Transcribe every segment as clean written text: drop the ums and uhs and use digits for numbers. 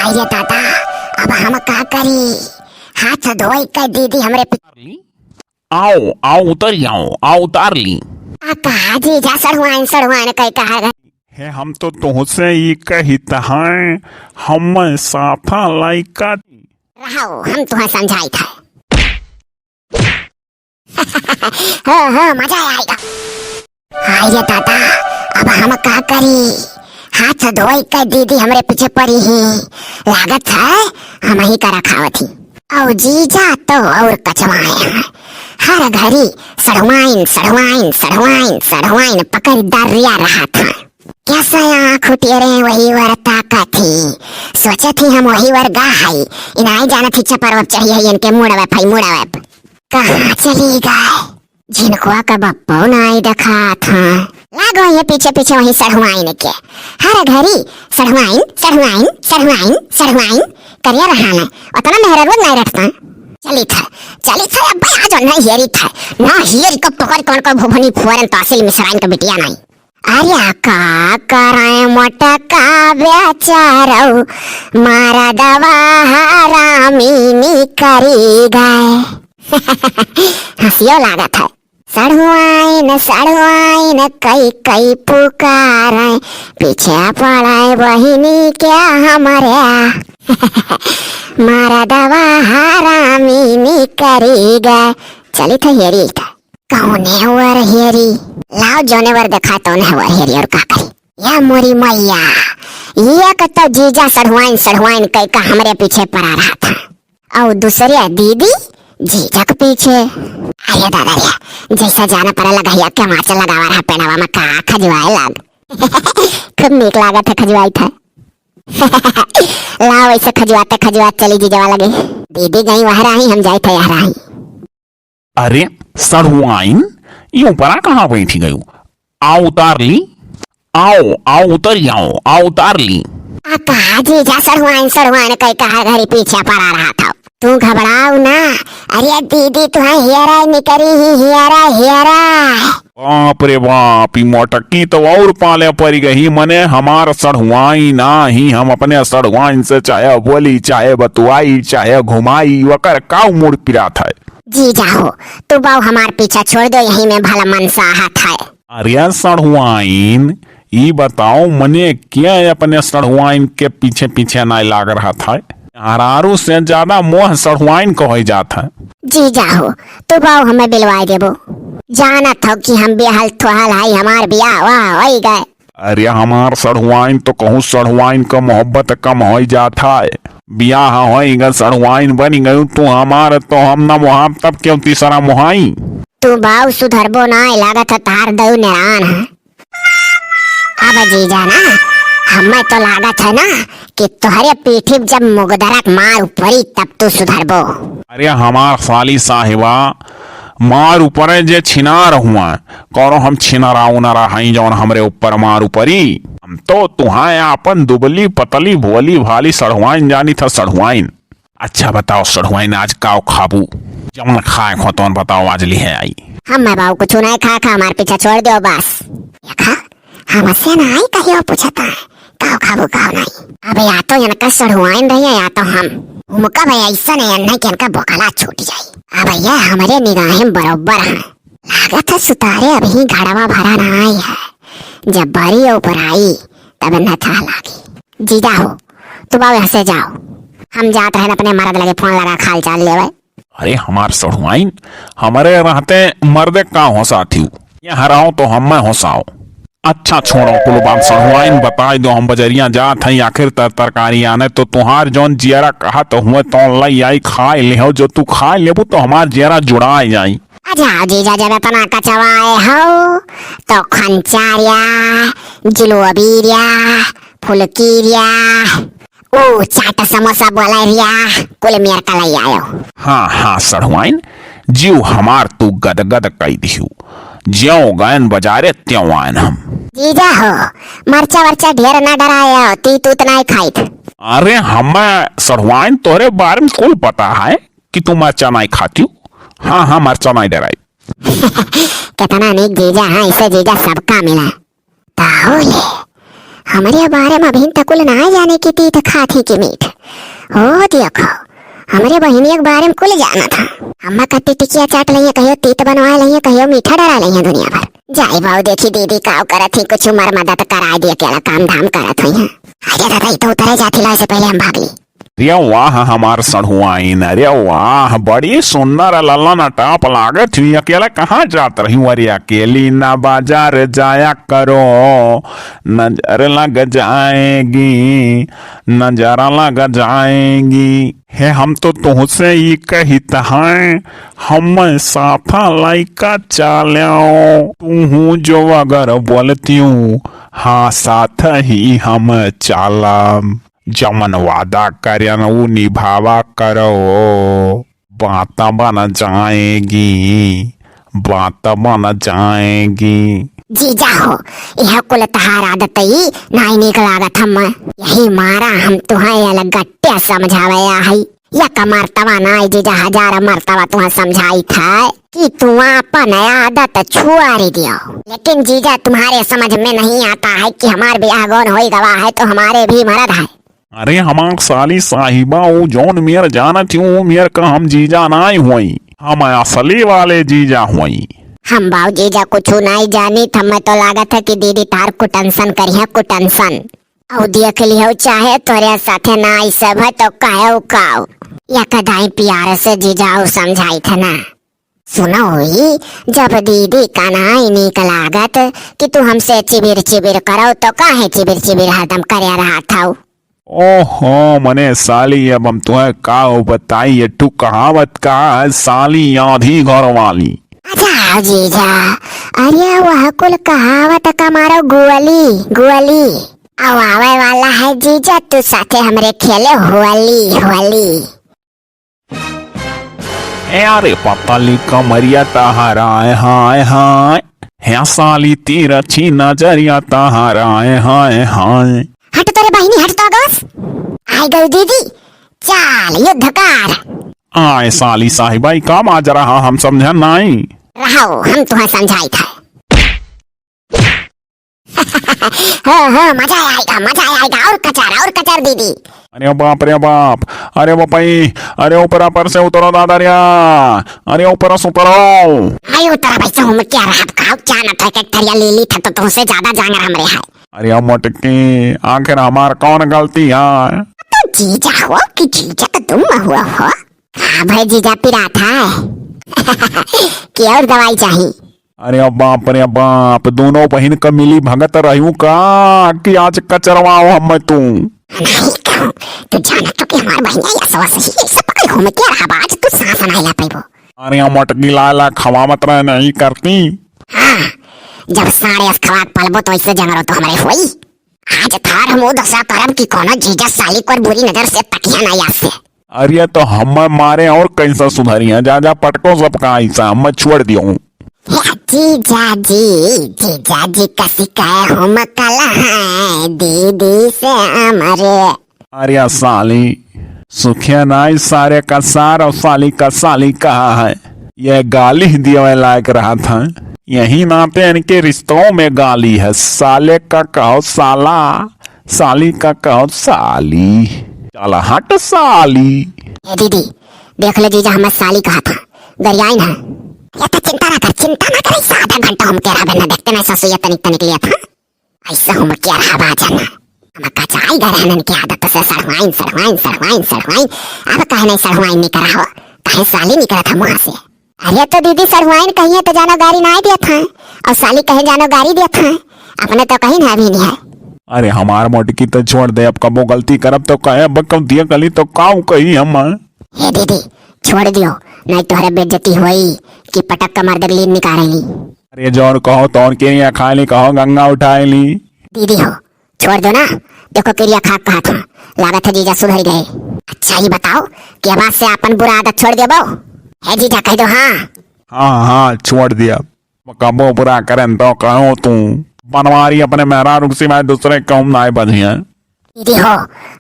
हाय रे दादा, अब हम का करी? हाथ धोई कर दीदी हमरे आओ आओ उतर जाओ, आओ उतार ली। कहा जीजा सड़ुआइन कह कहा है हम तो तुहसे ये कहता हैं, हम साफा लाइका रहो, हम तुम्हें समझाई था। हाँ, मजा आएगा। हाय रे दादा, अब हम का करी? हाथ धोई कर दीदी हमरे पीछे पड़ी ही, लागत है हम ही का रखावत थी। और जीजा तो और कचवाए हैं, हर घड़ी सड़वाइन पकड़ दरिया रहा था। कैसा आँख उठेरे वही वर ताका थी, सोचे थी हम वही वर गा है, इनाई जाना थी चपरवप चाहिए इनके मुड़वे कहाँ चली गए? जिनको का बप्पो नाई देखा था, लागो ये पीछे पीछे वही सड़वाइन के, हर घड़ी सड़वाइन करिया रहा है। उतना मेहरा रोज नहीं रखता। चली था अब आज ना हियरी था ना, हियर को पकड़ कौन को भुवनी फुरन तहसील मिश्राइन का बिटिया नहीं। अरे का कराए मोटका बेचारो, मारा दवा हरामी करी गए। हंसियो लागत है। सड़ुआइन कई पुकारे, पीछे पड़ाए बहिनी क्या हमारे। मारा दवा हरामी करी गए। चली था हेरी था, कौने वर हेरी? लाओ जोने वर देखा तो ने वर हेरी और का करी? या मोरी मैया, ये तो जीजा सड़ुआइन कई का हमरे पीछे पड़ा रहा था, और दूसरी दीदी जीजा के पीछे। अरे दादा रे, जैसा जाना पड़ा लगा क्या माचा लगावा रहा पेनावा में का खजवाए लाग। खूब नीक लागत है खजवाई था। लाओ ऐसे खजवाते चली जीजा लगे। दीदी गई वह रही, हम जाए थे यहाँ रही। अरे सड़ुआइन, ये ऊपरा कहाँ बैठी गई? आओ उतार ली, आओ उतर जाओ, आओ उतार ली। कहा जीजा सड़ुआइन कई कहा घरी पीछे पड़ा रहा था, तू घबराओ ना। अरे दीदी तुम्हें हियरा निकरी ही हियरा। बाप रे बाप, मोटकी तो और पाले पड़ गई मने। हमार सड़ुआई ना ही, हम अपने सड़ुआइन से चाहे बोली, चाहे बतुआई, चाहे घुमाई, वकर काउ मुड़ पिरा था। जी जाओ, तू बाऊ हमार पीछा छोड़ दो, यही में भला मन साहत है। अरे सड़ुआइन, ये बताओ मने क्या अपने सड़ुआइन के पीछे पीछे नहीं लाग रहा था? हरारू से ज्यादा मोह सड़ुआइन को हो जाता है। जी जाओ, तू बाऊ हमें बिलवाई देबो। जाना था कि हम बेहल थोहल हाई, हमार बियाह वाह हो गए। अरे हमार सड़ुआइन तो कहूँ सड़ुआइन का मोहब्बत कम हो जाता है। बियाह होएगा सड़ुआइन बनी गई तू हमार, तो हम ना मोहा तब क्यों तीसरा मोहाई? तू बाऊ सुधरबो ना, लागत है तार दऊ निरान है। अब जीजा ना, हमें तो लागत है ना कि तुहरे पीठी जब मुगदरक मार ऊपरी तब तू सुधरबो। अरे हमार साली साहिबा, मार ऊपर जे छिनार हुआ, कौनो हम छिनाराऊ न रही जौन हमरे ऊपर मार ऊपरी। हम तो तुहाए अपन दुबली पतली भोली भाली सड़ुआइन जानी था सड़ुआइन। अच्छा बताओ सड़ुआइन, आज काओ खाबू? जमन खाए खो तो बताओ, आज ली है आई। हम बाऊ कुछ नहीं खा हमार पीछा छोड़ दो बस। हमसे ना आई कहियो पूछता है काओ खाबू काओ नहीं। अब या तो इनका सड़ुआइन रही है, या तो हम उनका भाई ऐसा नहीं कि इनका बोकला छूट जाये। अब यह हमारे निगाहें बरोबर हैं। लागत है सुतारे अभी घड़वा भरा ना आई है, जब बारी ऊपर आई तब न था लागी। जीजा हो, तू बाऊ यहाँ से जाओ, हम जाते हैं अपने मर्द लगे फोन लगा खाल चाल लेवे। अरे हमार सड़ुआइन, हमारे रहते मर्दे का होसा थी, ये हराओ तो हम मैं होसाओ। अच्छा छोड़ो कुल बात, सड़ुआइन बताई दो, हम बजरिया जात हैं आखिर तरकारी आने, तो तुहार जौन जियरा कहा तो हुए तो लाई आई खाए ले हो, जो तू खाए लेबू तो हमार जियरा जुड़ाए जाई। अच्छा जीजा जब इतना कचवाए हो तो खंचारिया, जिलोबीरिया, फुलकीरिया, ओ चाट समोसा बोलारिया कुल मेर का लाई आयो। हाँ सड़ुआइन, जीव हमार तू गदगद कई दिहू, ज्यों गयन बजारे त्यों आयन हम। जीजा हो, मरचा वर्चा ढेर ना डराया, ती तू इतना ही खाई थे। अरे हमें सड़ुआइन तोरे बारे में कुल पता है कि तू मरचा नहीं खाती। हाँ मरचा नहीं डराई। कितना नेक जीजा है, इसे जीजा सबका मिला। ताहुले हमारे बारे में अभी तक ना जाने की तीत खाती की मीठ। ओ देखो हमारे बहिनी के बारे में कुल जाना था। अम्मा कत्ती टिकिया चाट लिया, कहियो तीत बनवा लिया, कहियो मीठा डरा लिया दुनिया भर। जाई बाऊ देखी दीदी काव करत थी, कुछ उमर मदद करा दिया, अकेला काम धाम करत हुई है। अरे दादा तो उतरे जाती ला से पहले हम भाग ली। अरे वाह हमार सढ़ुआइन, अरे वाह बड़ी सुंदर ललन टाप लागत हुई। अकेला कहाँ जात रही हूँ? अरे अकेली ना बाजार जाया करो, नजर लग जाएगी, नजर लग जाएगी। है हम तो तुहसे ही कहता है, हम साथा लाइका चालो, तू जो अगर बोलती हूँ हाँ साथ ही हम चाला। जमन वादा करन उ निभावा करो, बात बन जाएगी, बात बन जाएगी। जीजा हो यह कुल तहार आदत ही नाई निक लागत हम। यही मारा हम तुम्हें अलग गट्टिया समझावया है। या का मर्तबा नाई जीजा, हजार मर्तबा तुम्हें समझाई था कि तुम अपन आदत छुआरी दियो। लेकिन जीजा तुम्हारे समझ में नहीं आता है कि हमारे ब्याह गौन होई गवा है तो हमारे भी मर्द है। अरे हमार साली साहिबा वो जौन मेर जानत हूँ मेर का हम जीजा नाई हुई, हम असली वाले जीजा हुई। हम बाऊ जीजा कुछ नहीं जानी था। मैं तो लागत है कि दीदी तार कुटंसन करिया कुटंसन। औ देख लियो चाहे तोरे साथे नाई सब है तो कहे काओ या कदाई प्यार से जीजाऊ समझाई था ना। सुनो हुई जब दीदी का नाई निक लागत कि तू हमसे चिबिर चिबिर करो तो काहे चिबिर चिबिर हरदम करे रहा था। ओहो मने साली अब हम तुम्हें का बताई एटू कहावत का साली आधी घर वाली। अच्छा जीजा, अरे वह कुल कहावत का मारो गुअली गुअली अब आवे वाला है जीजा, तू साथे हमरे खेले होली होली। अरे पतली कमरिया तहारा हाय हाय, है साली तीर अच्छी नजरिया तहारा हाय हाय। हट तोरे बहिनी हट तो गस। आई गई दीदी, चाल युद्ध कर। आए साली साहिबाई काम आज रहा हम समझा नहीं रहो हम तुम्हें समझाई था। हाँ मजा आएगा और कचर दीदी। अरे बाप रे बाप, अरे बापाई, अरे ऊपर पर से उतरो दादा रिया, अरे ऊपर से उतरो। आई उतरा भाई हम क्या रहा खाओ क्या न था टरिया ले ली था तो तुमसे ज्यादा जांगर हमरे है। अरे मटकी आखिर हमार कौन गलती है? तो जीजा हो कि जीजा तो तुम हुआ हो। हाँ भाई जीजा पिरा था कि और दवाई चाहिए? अरे बाप रे बाप, दोनों बहन का मिली भगत रहूं का कि आज कचरवाओ हम तू। नहीं कहूँ तू जाना तो कि हमार बहनिया या सवा सही ऐसा पकड़ हो मैं क्या रहा बाज तू सांस नहीं ला पाइबो। अरे मटकी लाला खवा मत रह नहीं करती। हाँ जब साढ़े खवाक पलबो तो ऐसे जंगरो तो हमारे हुई। आज थार हम दशा करम की कोनो जीजा साली को बुरी नजर से तकिया ना याद से। अरे तो हम मारे और कैसा सुधरिया, जा जा पटको सबका ऐसा हम छोड़ दियो। जीजा जी कसी कहे हम कल है दीदी से हमारे। अरे साली सुखिया नाई सारे का सार और साली का साली कहा है, यह गाली दिए लायक रहा था। यही नाते इनके रिश्तों में गाली है, साले का कहो साला, साली का कहो साली। चला हट साली। ए दीदी देख ले जीजा हमें साली कहा था गरियाई ना। या तो चिंता ना कर ऐसा आधा घंटा हम क्या रहा देखते ना ऐसा सुइया तनिक तनिक लिया था ऐसा हम क्या रहा बाजाना। हम कचाई गरहनन की आदत से सड़वाइन अब कहे नहीं सड़वाइन नहीं करा हो, कहे साली नहीं करा था वहां से। अरे तो दीदी सड़वाइन कहिए तो जानो गाड़ी ना दिया था और साली कहे जानो गाड़ी दिया था, अपने तो कहीं ना अभी नहीं है। अरे हमार मोटकी तो छोड़ दे, अब कबो गलती करब तो कहे अब कब दिया गली तो काऊ कही हम। हे दीदी छोड़ दियो नहीं तोहरे बेइज्जती होई कि पटक का मर्द लीन निकालेली। अरे जोर कहो तौन के यहाँ खा ली, कहो गंगा उठाए ली। दीदी हो छोड़ दो ना, देखो क्रिया खाक कहा था लागत है जीजा सुधर गए। अच्छा ही बताओ कि अब से अपन बुरा आदत छोड़ दियो बो है जीजा कह दो। हाँ छोड़ दिया, कबो बुरा करें तो कहो तू बनवारी अपने मेहरा रुक सिवाय दूसरे कौम ना बधिया। दीदी हो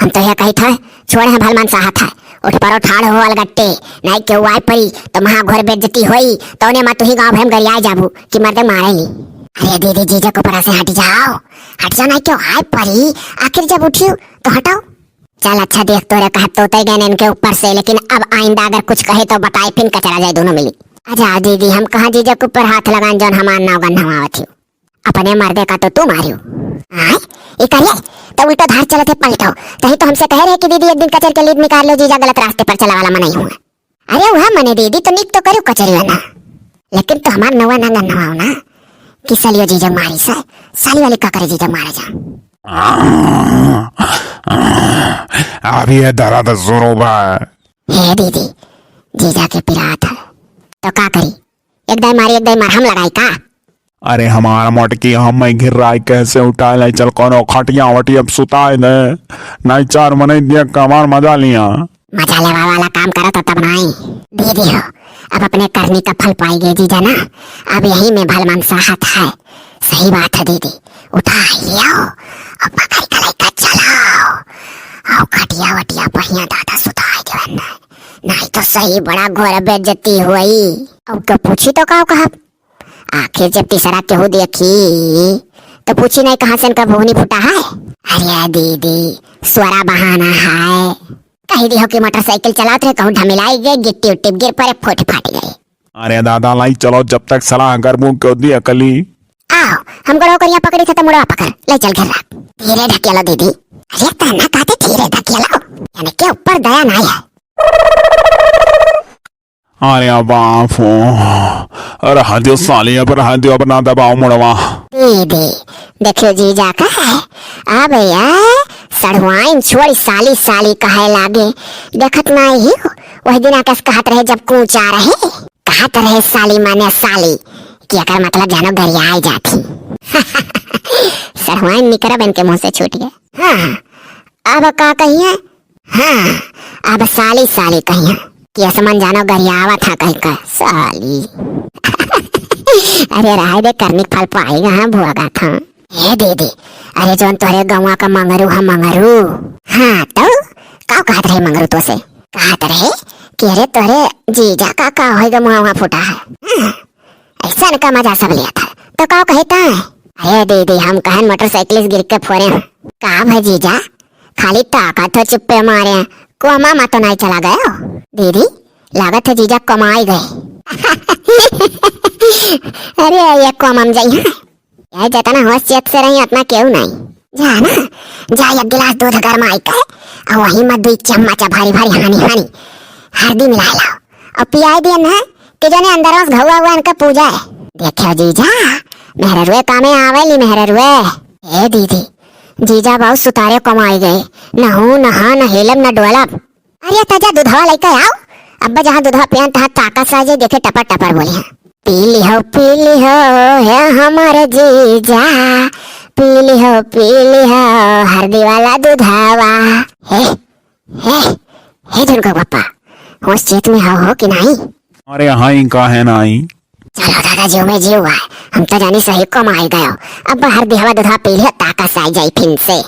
हम तो यह कही था छोड़े हैं भलमान साहा था उठ पर ठाड़ हो अलगट्टे नहीं के वाई परी तो महा घोर बेइज्जती होई तो ने मा तू ही गांव भैम गरिया जाबू कि मर्द मारे ली। अरे दीदी जीजा को ऊपर से हट जाओ, हट जाना क्यों हाय परी, आखिर जब उठी हो तो हटाओ। चल अच्छा देख तो रे कह तो उतर गए इनके ऊपर से, लेकिन अब आइंदा अगर कुछ कहे तो बताए फिर कचरा जाए दोनों मिली। अच्छा दीदी हम कहा जीजा के ऊपर हाथ लगान जौन हमार नाव गंधवावत हो, अपने मर्दे का तो तू मारियो। हां ये करिए तो उल्टा धार चलते पलटो, तही तो हमसे कह रहे कि दीदी एक दिन कचर के लीड निकाल लो, जीजा गलत रास्ते पर चला वाला मैं नहीं हूं। अरे वह मने दीदी तो निक तो करो कचरी वाला, लेकिन तो हमार नवा ना गंधवाओ ना कि सालियो जीजा मारी से, साली वाली का करे जीजा मारे जा। अभी ये दर्द जोरों पर। हे दीदी जीजा के पिरात है तो का करी, एक दाई मारी एक दाई मरहम लगाई का। अरे हमारा मोटकी हम मैं घिर रहा है कैसे उठा ले, चल कोनो खटिया वटी अब सुताए दे, नहीं चार मने देख कमार मजा लिया। मजा लेवा वाला काम करा तो तब नहीं दीदी हो, अब अपने करनी का फल पाएंगे जीजा ना, अब यही में भल मनसाहत है। सही बात है दीदी, उठा लियो और पकड़ के लेकर चलाओ और खटिया वटिया पहिया दादा सुताए देवन, नहीं तो सही बड़ा घोर बेइज्जती हुई। अब तो पूछी तो का कहा, आखिर जब तीसरा केहू देखी तो पूछी नहीं कहां से इनका भूनी फूटा है। अरे दीदी स्वरा बहाना है, कही दी हो कि मोटरसाइकिल चलाते रहे कहूँ ढमिलाई गए, गिट्टी उट्टी गिर पड़े फुट फाट गए। अरे दादा लाई चलो जब तक सलाह करबू क्यों दी अकली। आओ हम गड़ो करिया पकड़ी थे तो मुड़वा पकड़ ले चल घर रख, धीरे ढकेलो दीदी। अरे तना कहते धीरे ढकेलो, यानी के ऊपर दया नहीं है। अरे बाप अरे हाथी साली अब हाथी अब ना दबाओ मुड़वा। दीदी देखियो जीजा का है अब यार सड़वाइन छोड़ी साली साली कहे लागे, देखत नहीं ही वही दिन आकाश कहत रहे जब कूचा रहे, कहत रहे साली माने साली कि अकर मतलब जानो गरिया आई जाती। सड़वाइन निकरब इनके मुंह से छूट गए। हाँ अब का कहिए, हाँ अब साली साली कहिए कि असमन जानो गरियावा था कहीं का साली। अरे राय दे करनी फल पाएगा हाँ भुआगा था। ये दीदी अरे जोन तोरे गवा का मंगरू हम मंगरू, हाँ तो का कहत रहे मंगरू तो से कहत रहे कि अरे तोरे जीजा का होएगा मुआ फूटा है। ऐसा न का मजा सब लिया था तो का कहता है। अरे दीदी हम कहन मोटरसाइकिल गिर के फोरे का भाई जीजा खाली ताकत हो चुप्पे मारे कोमा मा तो नहीं चला गया दीदी, लागत है जीजा कमाई गए। अरे ये कोमम जाई है यार, जितना होशियत से रही उतना क्यों नहीं, जा ना जा एक गिलास दूध गरमाई के और वही में 2 चम्मच भारी भारी हानी हानी हल्दी मिला लाओ और पियाई दिए ना कि जाने अंदर बस घुआ हुआ इनका पूजा है। देखियो जीजा मेहररुए कामे आवेली मेहररुए। ए दीदी जीजा बहुत सुतारे कमाई गए, नहू नहा न हेलब न डोलब। अरे ताजा दूधवा लेके आओ, अब्बा जहाँ दूधवा पियन तहाँ ताकत साजे देखे टपर टपर बोले हैं। पी ली हो है हमारे जीजा, पी ली हो हल्दी वाला दूधावा। हे दुर्गा पापा होश चेत में हो कि नहीं। अरे हाई का है नाई, चलो दादा जो में जीव है, हम तो जानी सही कमाई गयो, अब हल्दी हवा दूधा पी लिया ताकत साई जाई फिर से।